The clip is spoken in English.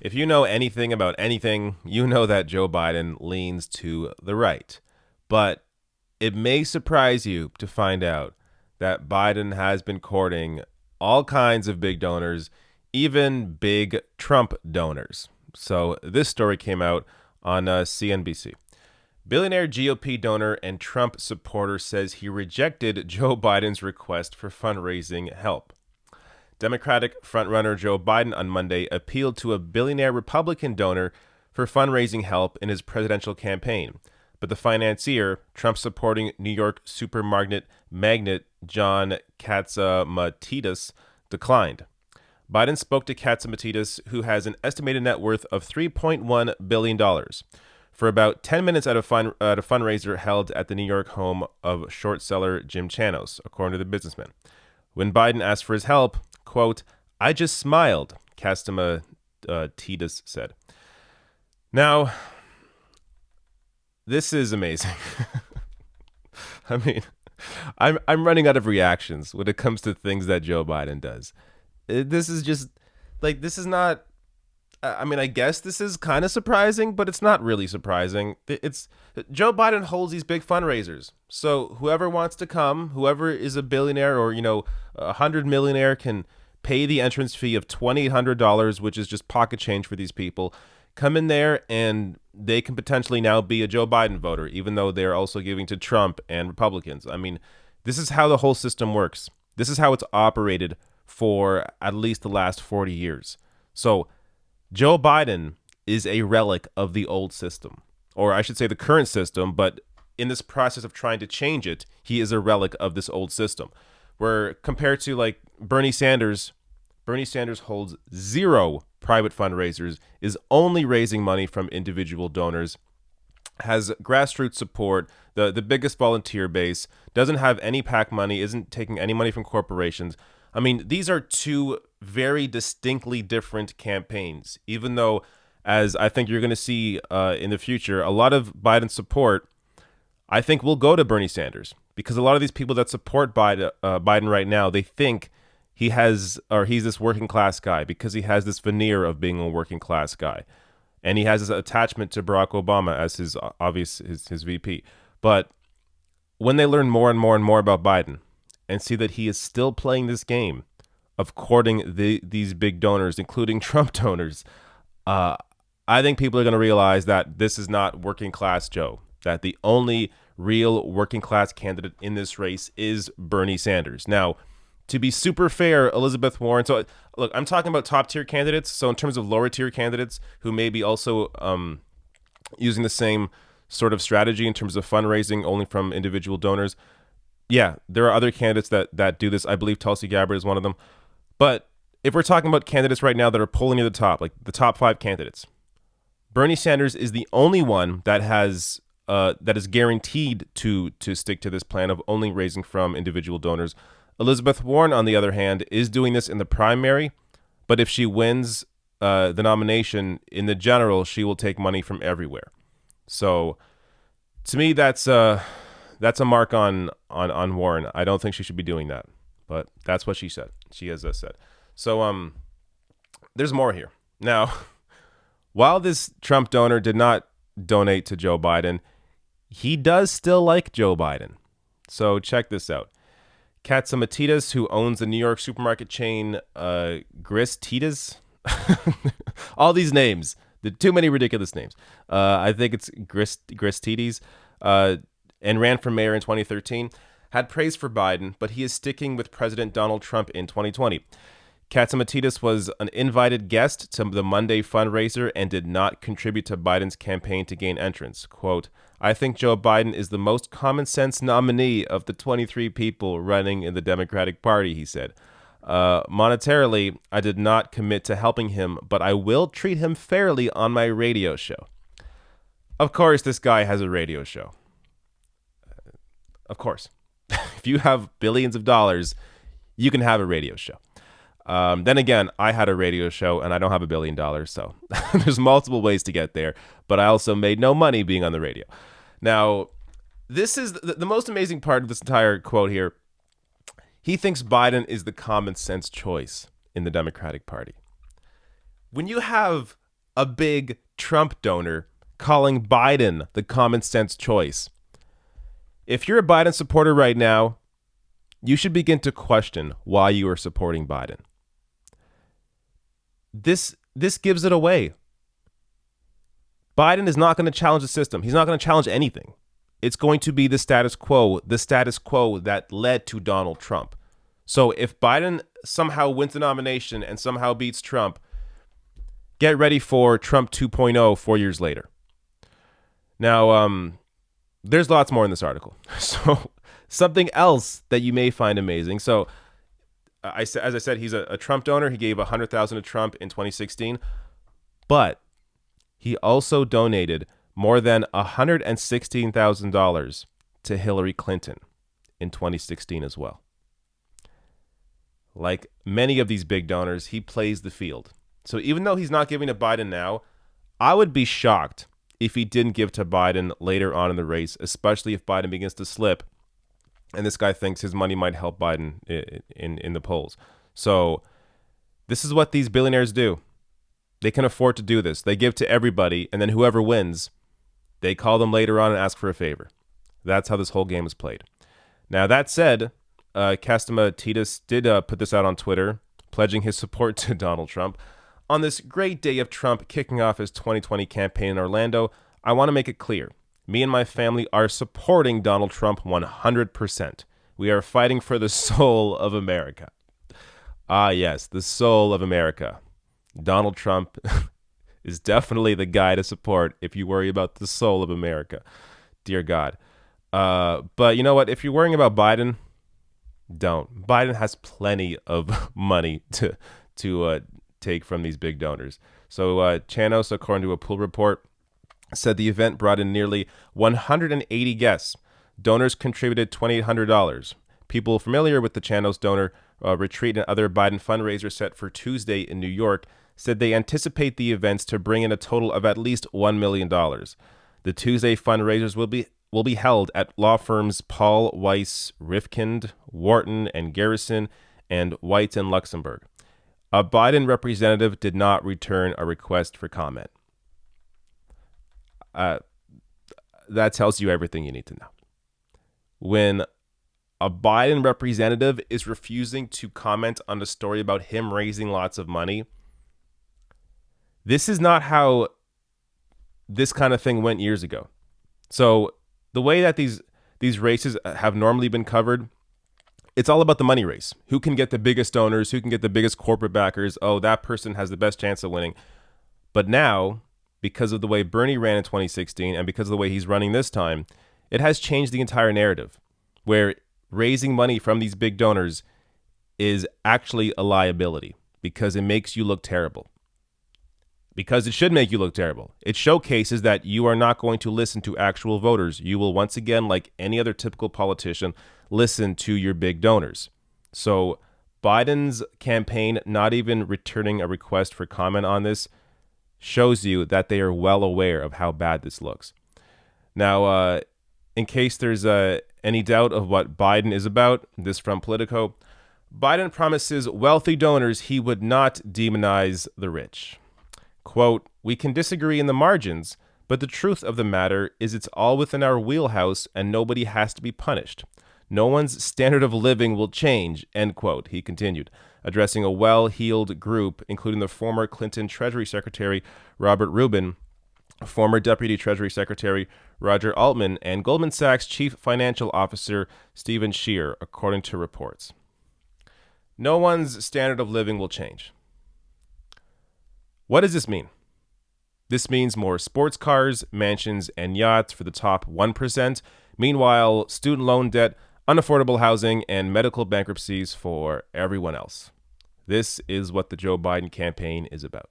If you know anything about anything, you know that Joe Biden leans to the right. But it may surprise you to find out that Biden has been courting all kinds of big donors, even big Trump donors. So this story came out on CNBC. Billionaire GOP donor and Trump supporter says he rejected Joe Biden's request for fundraising help. Democratic frontrunner Joe Biden on Monday appealed to a billionaire Republican donor for fundraising help in his presidential campaign. But the financier, Trump-supporting New York supermarket magnate John Katzimatidis, declined. Biden spoke to Katzimatidis, who has an estimated net worth of $3.1 billion, for about 10 minutes at a fundraiser held at the New York home of short seller Jim Chanos, according to the businessman. When Biden asked for his help, quote, "I just smiled," Katzimatidis said. Now, this is amazing. I mean, I'm running out of reactions when it comes to things that Joe Biden does. This is just like, this is not, I mean, I guess this is kind of surprising, but it's not really surprising. It's Joe Biden holds these big fundraisers. So whoever wants to come, whoever is a billionaire or, a 100 millionaire can pay the entrance fee of $2,800, which is just pocket change for these people. Come in there and they can potentially now be a Joe Biden voter, even though they're also giving to Trump and Republicans. I mean, this is how the whole system works. This is how it's operated for at least the last 40 years. So Joe Biden is a relic of the old system, or I should say the current system, but in this process of trying to change it, he is a relic of this old system. Where compared to like Bernie Sanders holds zero private fundraisers, is only raising money from individual donors, has grassroots support, the biggest volunteer base, doesn't have any PAC money, isn't taking any money from corporations. I mean, these are two very distinctly different campaigns, even though, as I think you're going to see in the future, a lot of Biden's support, I think, will go to Bernie Sanders, because a lot of these people that support Biden right now, they think he's this working class guy because he has this veneer of being a working class guy. And he has this attachment to Barack Obama as his VP. But when they learn more and more and more about Biden and see that he is still playing this game of courting these big donors, including Trump donors, I think people are going to realize that this is not working class Joe, that the only real working class candidate in this race is Bernie Sanders. Now, to be super fair, Elizabeth Warren. So, look, I'm talking about top tier candidates. So, in terms of lower tier candidates who may be also using the same sort of strategy in terms of fundraising only from individual donors, yeah, there are other candidates that do this. I believe Tulsi Gabbard is one of them. But if we're talking about candidates right now that are polling near the top, like the top 5 candidates, Bernie Sanders is the only one that is guaranteed to stick to this plan of only raising from individual donors. Elizabeth Warren, on the other hand, is doing this in the primary, but if she wins the nomination in the general, she will take money from everywhere. So, to me, that's a mark on Warren. I don't think she should be doing that, but that's what she said. She has said. So, there's more here. Now, while this Trump donor did not donate to Joe Biden, he does still like Joe Biden. So check this out. Katzimatidis, who owns the New York supermarket chain Gristedes, all these names, too many ridiculous names. I think it's Gristedes, and ran for mayor in 2013, had praise for Biden, but he is sticking with President Donald Trump in 2020. Katzimatidis was an invited guest to the Monday fundraiser and did not contribute to Biden's campaign to gain entrance. Quote, "I think Joe Biden is the most common sense nominee of the 23 people running in the Democratic Party," he said. Monetarily, I did not commit to helping him, but I will treat him fairly on my radio show. Of course, this guy has a radio show. Of course. If you have billions of dollars, you can have a radio show. Then again, I had a radio show and I don't have $1 billion. So there's multiple ways to get there. But I also made no money being on the radio. Now, this is the most amazing part of this entire quote here. He thinks Biden is the common sense choice in the Democratic Party. When you have a big Trump donor calling Biden the common sense choice. If you're a Biden supporter right now, you should begin to question why you are supporting Biden. This gives it away. Biden is not going to challenge the system. He's not going to challenge anything. It's going to be the status quo that led to Donald Trump. So if Biden somehow wins the nomination and somehow beats Trump, get ready for Trump 2.0 4 years later. Now, there's lots more in this article. So something else that you may find amazing. So as I said, he's a Trump donor. He gave $100,000 to Trump in 2016, but he also donated more than $116,000 to Hillary Clinton in 2016 as well. Like many of these big donors, he plays the field. So even though he's not giving to Biden now, I would be shocked if he didn't give to Biden later on in the race, especially if Biden begins to slip and this guy thinks his money might help Biden in the polls. So this is what these billionaires do. They can afford to do this. They give to everybody, and then whoever wins, they call them later on and ask for a favor. That's how this whole game is played. Now, that said, Castama Titus did put this out on Twitter, pledging his support to Donald Trump. On this great day of Trump kicking off his 2020 campaign in Orlando, I want to make it clear. Me and my family are supporting Donald Trump 100%. We are fighting for the soul of America. Ah, yes, the soul of America. Donald Trump is definitely the guy to support if you worry about the soul of America. Dear God. But you know what? If you're worrying about Biden, don't. Biden has plenty of money to take from these big donors. So Chanos, according to a pool report, said the event brought in nearly 180 guests. Donors contributed $2,800. People familiar with the Chanos donor retreat and other Biden fundraisers set for Tuesday in New York said they anticipate the events to bring in a total of at least $1 million. The Tuesday fundraisers will be held at law firms Paul, Weiss, Rifkind, Wharton, and Garrison, and White and Luxembourg. A Biden representative did not return a request for comment. That tells you everything you need to know. When a Biden representative is refusing to comment on a story about him raising lots of money, this is not how this kind of thing went years ago. So the way that these races have normally been covered, it's all about the money race. Who can get the biggest donors? Who can get the biggest corporate backers? Oh, that person has the best chance of winning. But now, because of the way Bernie ran in 2016 and because of the way he's running this time, it has changed the entire narrative, where raising money from these big donors is actually a liability because it makes you look terrible. Because it should make you look terrible. It showcases that you are not going to listen to actual voters. You will once again, like any other typical politician, listen to your big donors. So Biden's campaign not even returning a request for comment on this shows you that they are well aware of how bad this looks. Now, in case there's any doubt of what Biden is about, this from Politico, Biden promises wealthy donors he would not demonize the rich. Quote, "We can disagree in the margins, but the truth of the matter is it's all within our wheelhouse and nobody has to be punished. No one's standard of living will change," end quote, he continued, addressing a well-heeled group, including the former Clinton Treasury Secretary Robert Rubin, former Deputy Treasury Secretary Roger Altman, and Goldman Sachs Chief Financial Officer Stephen Shear, according to reports. No one's standard of living will change. What does this mean? This means more sports cars, mansions, and yachts for the top 1%. Meanwhile, student loan debt, unaffordable housing, and medical bankruptcies for everyone else. This is what the Joe Biden campaign is about.